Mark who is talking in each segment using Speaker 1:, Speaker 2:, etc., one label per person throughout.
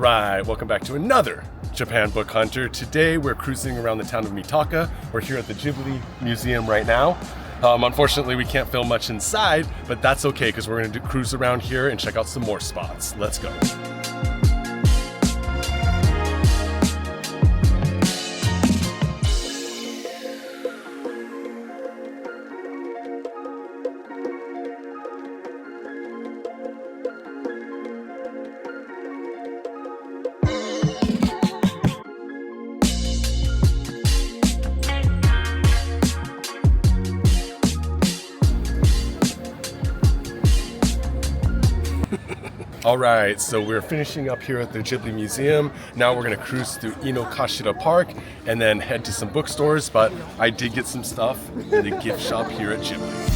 Speaker 1: Alright, welcome back to another Japan Book Hunter. Today we're cruising around the town of Mitaka. We're here at the Ghibli Museum right now. Unfortunately, we can't film much inside, but that's okay because we're going to cruise around here and check out some more spots. Let's go. Alright, so we're finishing up here at the Ghibli Museum. Now we're going to cruise through Inokashira Park and then head to some bookstores, but I did get some stuff in the gift shop here at Ghibli.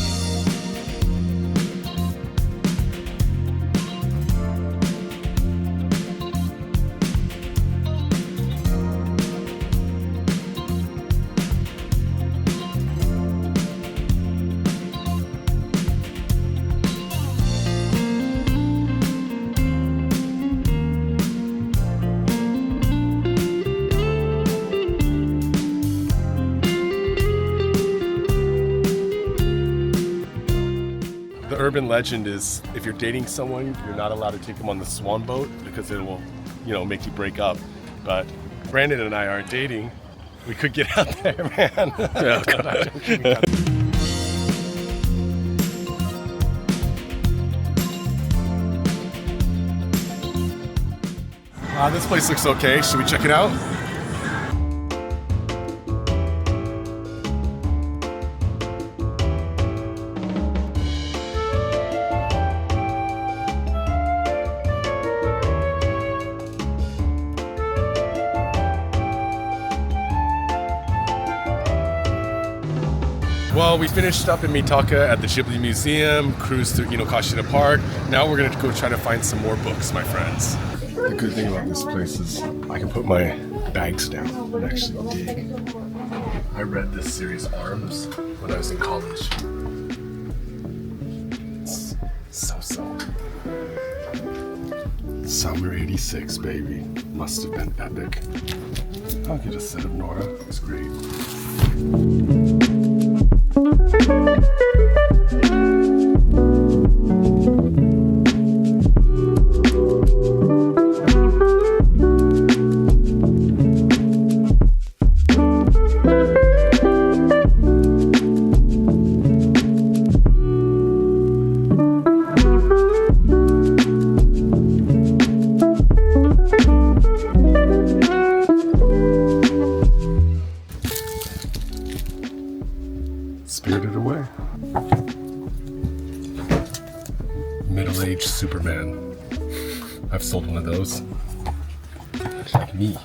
Speaker 1: The urban legend is if you're dating someone, you're not allowed to take them on the swan boat because it will, make you break up. But Brandon and I aren't dating. We could get out there, man. Oh, God. This place looks okay. Should we check it out? Well, we finished up in Mitaka at the Ghibli Museum, cruised through Inokashira Park. Now we're gonna go try to find some more books, my friends. The good thing about this place is I can put my bags down and actually dig. I read this series Arms when I was in college. It's so. Summer '86, baby. Must have been epic. I'll get a set of Nora. It's great. Spirited Away. Middle-aged Superman. I've sold one of those. Like me.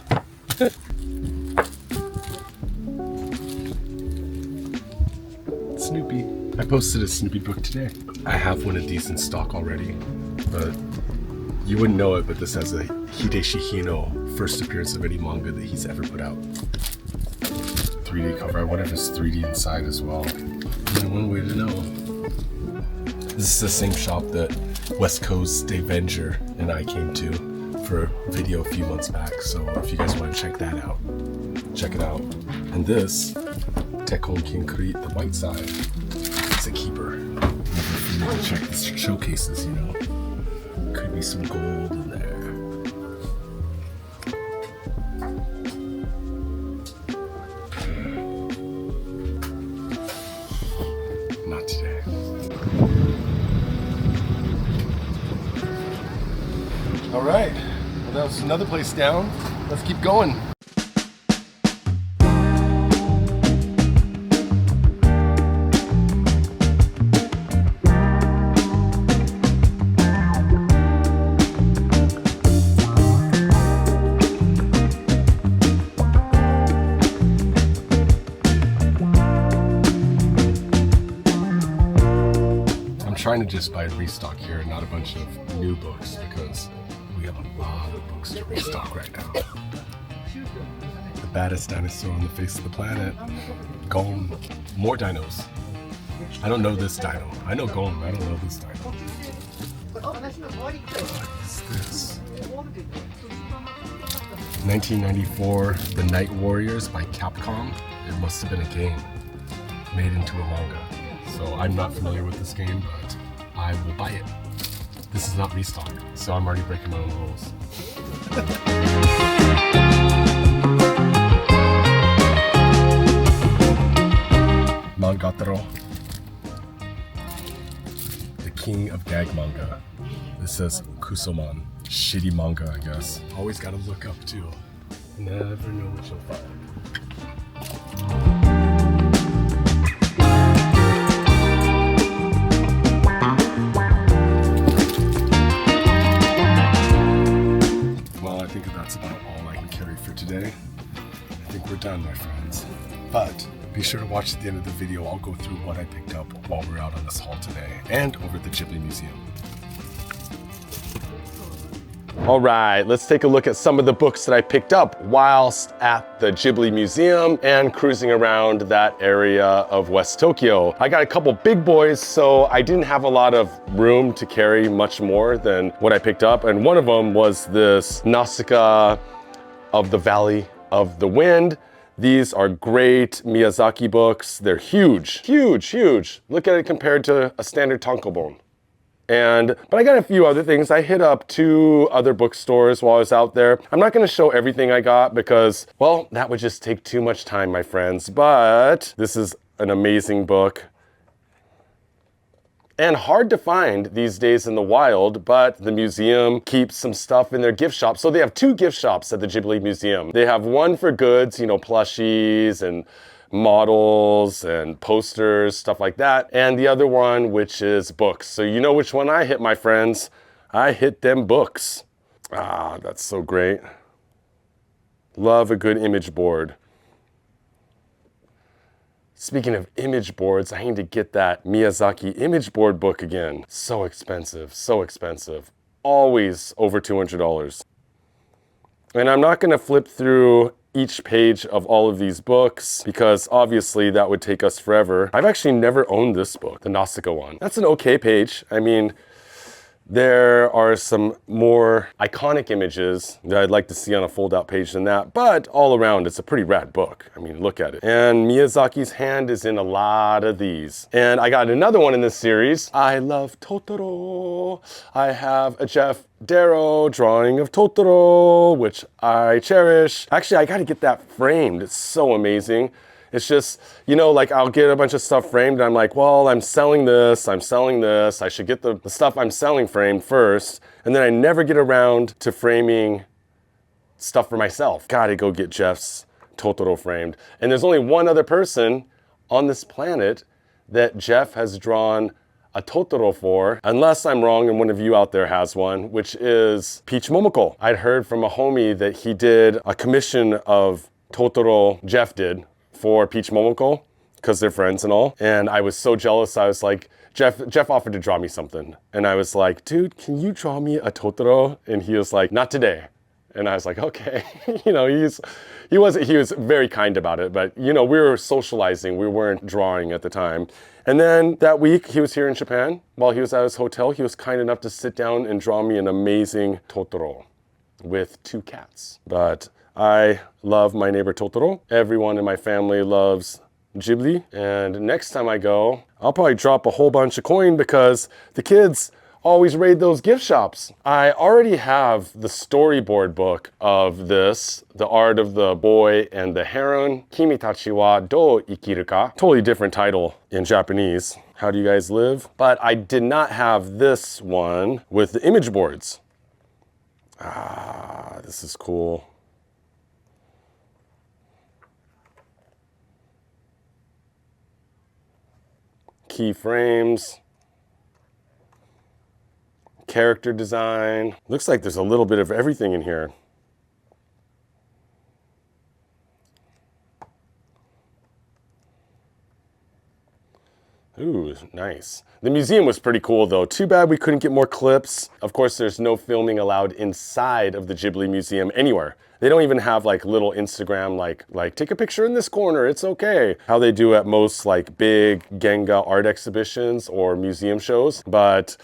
Speaker 1: Snoopy. I posted a Snoopy book today. I have one of these in stock already, but you wouldn't know it, but this has a Hideshi Hino first appearance of any manga that he's ever put out. 3D cover. I wonder if it's 3D inside as well. Only one way to know. This is the same shop that West Coast Avenger and I came to for a video a few months back. So if you guys want to check that out, check it out. And this, Tekon Kinkuri, the white side, is a keeper. You need to check the showcases, Could be some gold in there. Not today. All right, well, that was another place down. Let's keep going. Trying to just buy restock here and not a bunch of new books because we have a lot of books to restock right now. The baddest dinosaur on the face of the planet. Golem. More dinos. I don't know this dino. I know Golem, I don't know this dino. What is this? 1994, The Night Warriors by Capcom. It must have been a game made into a manga. So I'm not familiar with this game, but I will buy it. This is not restock, so I'm already breaking my own rules. Mangataro. The king of gag manga. This says Kusoman. Shitty manga, I guess. Always gotta look up too. Never know what you'll find. Well, I think that's about all I can carry for today. I think we're done, my friends. But be sure to watch at the end of the video. I'll go through what I picked up while we're out on this haul today and over at the Ghibli Museum. All right, let's take a look at some of the books that I picked up whilst at the Ghibli Museum and cruising around that area of West Tokyo. I got a couple big boys, so I didn't have a lot of room to carry much more than what I picked up. And one of them was this Nausicaa of the Valley of the Wind. These are great Miyazaki books. They're huge, huge, huge. Look at it compared to a standard tankobon. But I got a few other things. I hit up 2 other bookstores while I was out there. I'm not gonna show everything I got because, well, that would just take too much time, my friends. But this is an amazing book. And hard to find these days in the wild, but the museum keeps some stuff in their gift shop. So they have 2 gift shops at the Ghibli Museum. They have one for goods, you know, plushies and models and posters, stuff like that. And the other one, which is books. So you know which one I hit, my friends. I hit them books. Ah, that's so great. Love a good image board. Speaking of image boards, I need to get that Miyazaki image board book again. So expensive, so expensive. Always over $200. And I'm not gonna flip through each page of all of these books because obviously that would take us forever. I've actually never owned this book, the Nausicaa one. That's an okay page. I mean, there are some more iconic images that I'd like to see on a fold-out page than that, but all around, it's a pretty rad book. I mean, look at it. And Miyazaki's hand is in a lot of these. And I got another one in this series. I love Totoro. I have a Jeff Darrow drawing of Totoro, which I cherish. Actually, I gotta get that framed. It's so amazing. It's just, you know, like I'll get a bunch of stuff framed and I'm like, well, I'm selling this. I should get the stuff I'm selling framed first. And then I never get around to framing stuff for myself. Gotta go get Jeff's Totoro framed. And there's only one other person on this planet that Jeff has drawn a Totoro for, unless I'm wrong and one of you out there has one, which is Peach Momoko. I'd heard from a homie that he did a commission of Totoro, Jeff did, for Peach Momoko, because they're friends and all. And I was so jealous, I was like, Jeff offered to draw me something. And I was like, dude, can you draw me a Totoro? And he was like, not today. And I was like, okay. You know, he was very kind about it, but you know, we were socializing, we weren't drawing at the time. And then that week he was here in Japan, while he was at his hotel, he was kind enough to sit down and draw me an amazing Totoro with 2 cats. But I love My Neighbor Totoro. Everyone in my family loves Ghibli. And next time I go, I'll probably drop a whole bunch of coin because the kids always raid those gift shops. I already have the storyboard book of this, The Art of the Boy and the Heron, Kimitachi wa dou ikiru ka. Totally different title in Japanese. How do you guys live? But I did not have this one with the image boards. Ah, this is cool. Keyframes, character design. Looks like there's a little bit of everything in here. Ooh, nice. The museum was pretty cool though. Too bad we couldn't get more clips. Of course, there's no filming allowed inside of the Ghibli Museum anywhere. They don't even have like little Instagram, like take a picture in this corner, it's okay. How they do at most like big Genga art exhibitions or museum shows. But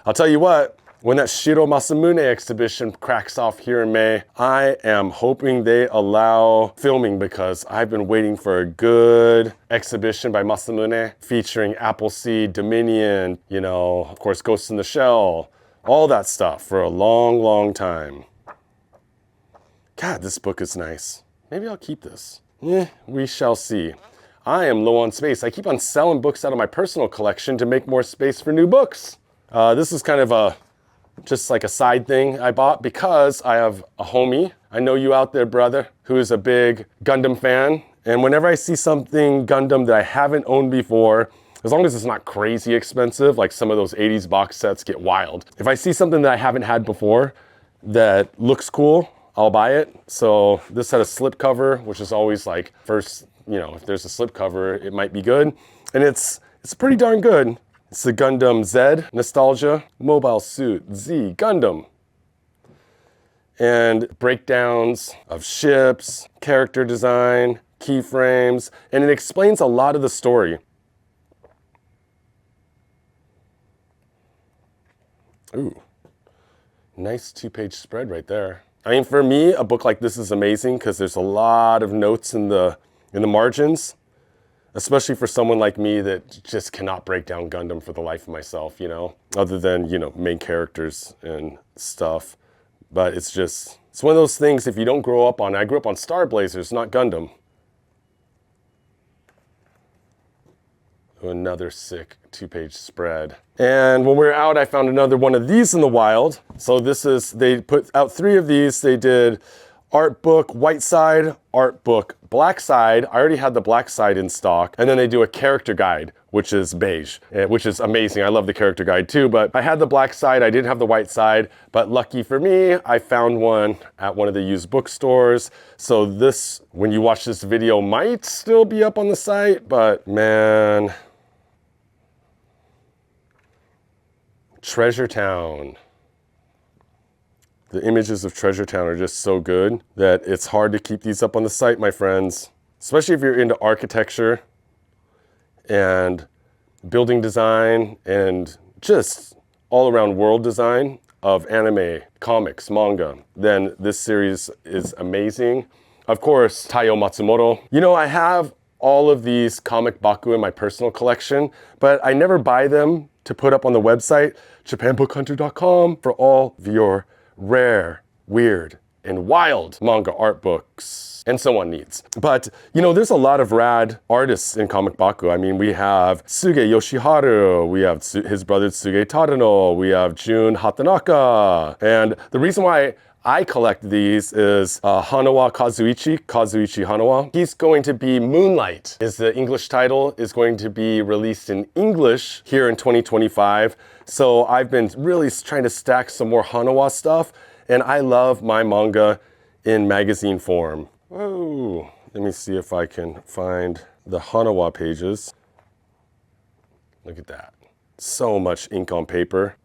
Speaker 1: I'll tell you what, when that Shiro Masamune exhibition cracks off here in May, I am hoping they allow filming because I've been waiting for a good exhibition by Masamune featuring Appleseed, Dominion, you know, of course, Ghost in the Shell, all that stuff for a long, long time. God, this book is nice. Maybe I'll keep this. We shall see. I am low on space. I keep on selling books out of my personal collection to make more space for new books. This is kind of just like a side thing I bought because I have a homie, I know you out there, brother, who is a big Gundam fan. And whenever I see something Gundam that I haven't owned before, as long as it's not crazy expensive, like some of those 80s box sets get wild. If I see something that I haven't had before that looks cool, I'll buy it. So this had a slipcover, which is always like first, you know, if there's a slipcover, it might be good. And it's pretty darn good. It's the Gundam Z, Nostalgia, Mobile Suit Z, Gundam. And breakdowns of ships, character design, keyframes, and it explains a lot of the story. Ooh, nice 2-page spread right there. I mean, for me, a book like this is amazing because there's a lot of notes in the margins, especially for someone like me that just cannot break down Gundam for the life of myself, you know, other than, you know, main characters and stuff. But it's one of those things, if you don't grow up on it. I grew up on Star Blazers, not Gundam. Another sick 2-page spread. And when we were out, I found another one of these in the wild. So they put out 3 of these. They did art book white side, art book black side. I already had the black side in stock. And then they do a character guide, which is beige, which is amazing. I love the character guide too, but I had the black side. I didn't have the white side, but lucky for me, I found one at one of the used bookstores. So this, when you watch this video, might still be up on the site, but man, Treasure Town. The images of Treasure Town are just so good that it's hard to keep these up on the site, my friends. Especially if you're into architecture and building design and just all around world design of anime, comics, manga, then this series is amazing. Of course, Taiyo Matsumoto. You know, I have all of these comic baku in my personal collection, but I never buy them to put up on the website, japanbookhunter.com, for all of your rare, weird, and wild manga art books and so on needs. But, you know, there's a lot of rad artists in comic baku. I mean, we have Suge Yoshiharu, we have his brother Suge Tadano, we have Jun Hatanaka. And the reason why I collect these is Hanawa Kazuichi Hanawa. He's going to be Moonlight, is the English title, is going to be released in English here in 2025. So I've been really trying to stack some more Hanawa stuff, and I love my manga in magazine form. Oh, let me see if I can find the Hanawa pages. Look at that. So much ink on paper.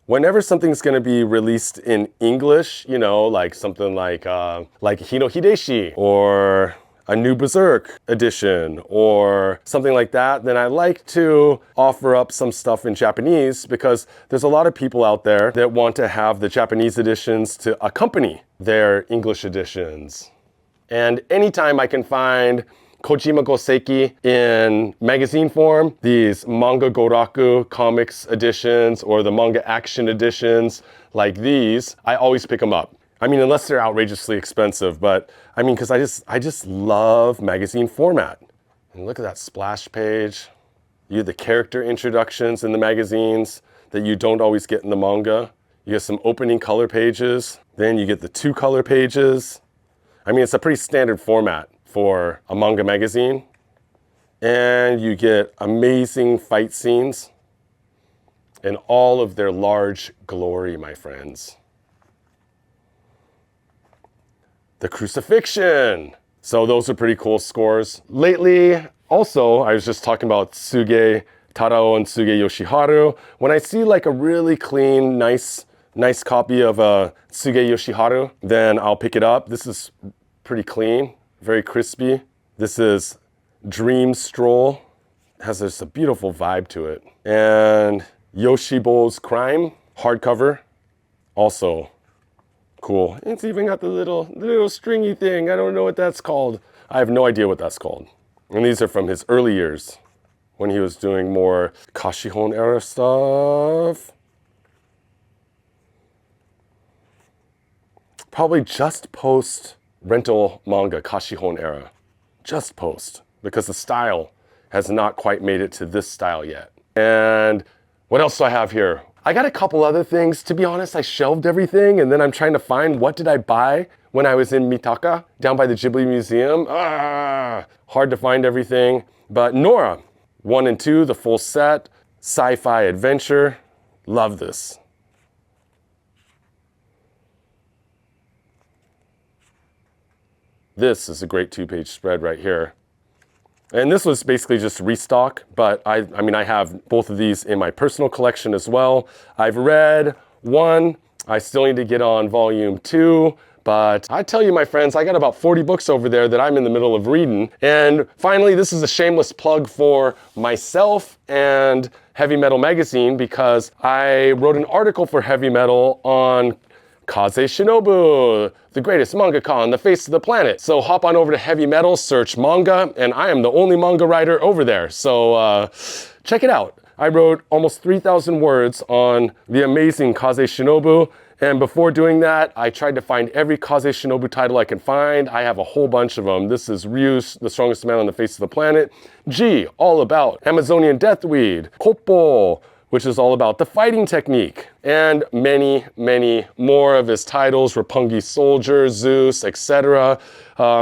Speaker 1: Whenever something's going to be released in English, you know, like something like Hino Hideshi or a new Berserk edition or something like that, then I like to offer up some stuff in Japanese because there's a lot of people out there that want to have the Japanese editions to accompany their English editions. And anytime I can find Kojima Goseki in magazine form, these Manga Goraku comics editions or the manga action editions like these, I always pick them up. I mean, unless they're outrageously expensive, but I mean, because I just love magazine format. And look at that splash page. You have the character introductions in the magazines that you don't always get in the manga. You get some opening color pages. Then you get the 2 color pages. I mean, it's a pretty standard format for a manga magazine. And you get amazing fight scenes in all of their large glory, my friends. The Crucifixion. So those are pretty cool scores. Lately, also, I was just talking about Suge Tarao and Suge Yoshiharu. When I see like a really clean, nice copy of Suge Yoshiharu, then I'll pick it up. This is pretty clean, very crispy. This is Dream Stroll. It has just a beautiful vibe to it. And Yoshibo's Crime. Hardcover, also cool. It's even got the little stringy thing. I don't know what that's called. I have no idea what that's called. And these are from his early years when he was doing more Kashihon era stuff. Probably just post rental manga Kashihon era. Just post, because the style has not quite made it to this style yet. And what else do I have here? I got a couple other things. To be honest, I shelved everything and then I'm trying to find what did I buy when I was in Mitaka, down by the Ghibli Museum. Hard to find everything. But Nora, 1 and 2, the full set, sci-fi adventure. Love this. This is a great 2-page spread right here. And this was basically just restock, but I mean, I have both of these in my personal collection as well. I've read 1, I still need to get on volume 2, but I tell you, my friends, I got about 40 books over there that I'm in the middle of reading. And finally, this is a shameless plug for myself and Heavy Metal Magazine, because I wrote an article for Heavy Metal on Kaze Shinobu, the greatest mangaka on the face of the planet. So hop on over to Heavy Metal, search manga, and I am the only manga writer over there. So check it out. I wrote almost 3,000 words on the amazing Kaze Shinobu. And before doing that, I tried to find every Kaze Shinobu title I can find. I have a whole bunch of them. This is Ryu, the strongest man on the face of the planet. G, all about Amazonian deathweed. Koppo, which is all about the fighting technique, and many, many more of his titles, Roppongi Soldier, Zeus, etc.,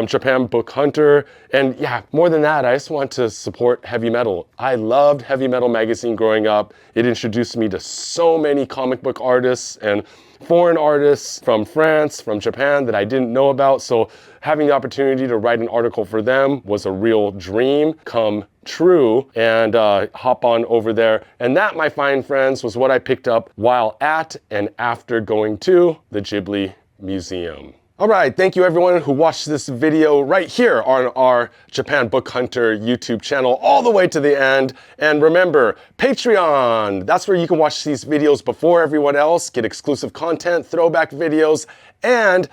Speaker 1: Japan Book Hunter, and yeah, more than that, I just want to support heavy metal. I loved Heavy Metal Magazine growing up. It introduced me to so many comic book artists and foreign artists from France, from Japan that I didn't know about, so having the opportunity to write an article for them was a real dream come true, and hop on over there. And that, my fine friends, was what I picked up while at and after going to the Ghibli Museum. All right, thank you everyone who watched this video right here on our Japan Book Hunter YouTube channel all the way to the end. And remember, Patreon, that's where you can watch these videos before everyone else, get exclusive content, throwback videos, and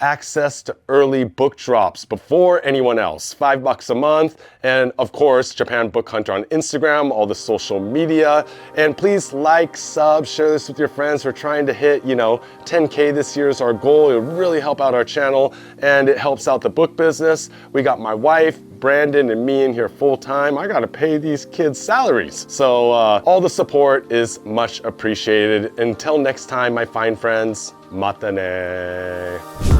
Speaker 1: access to early book drops before anyone else. $5 a month. And of course, Japan Book Hunter on Instagram, all the social media. And please like, sub, share this with your friends. We're trying to hit, 10K this year is our goal. It would really help out our channel and it helps out the book business. We got my wife, Brandon, and me in here full time. I gotta pay these kids salaries. So all the support is much appreciated. Until next time, my fine friends, mata ne.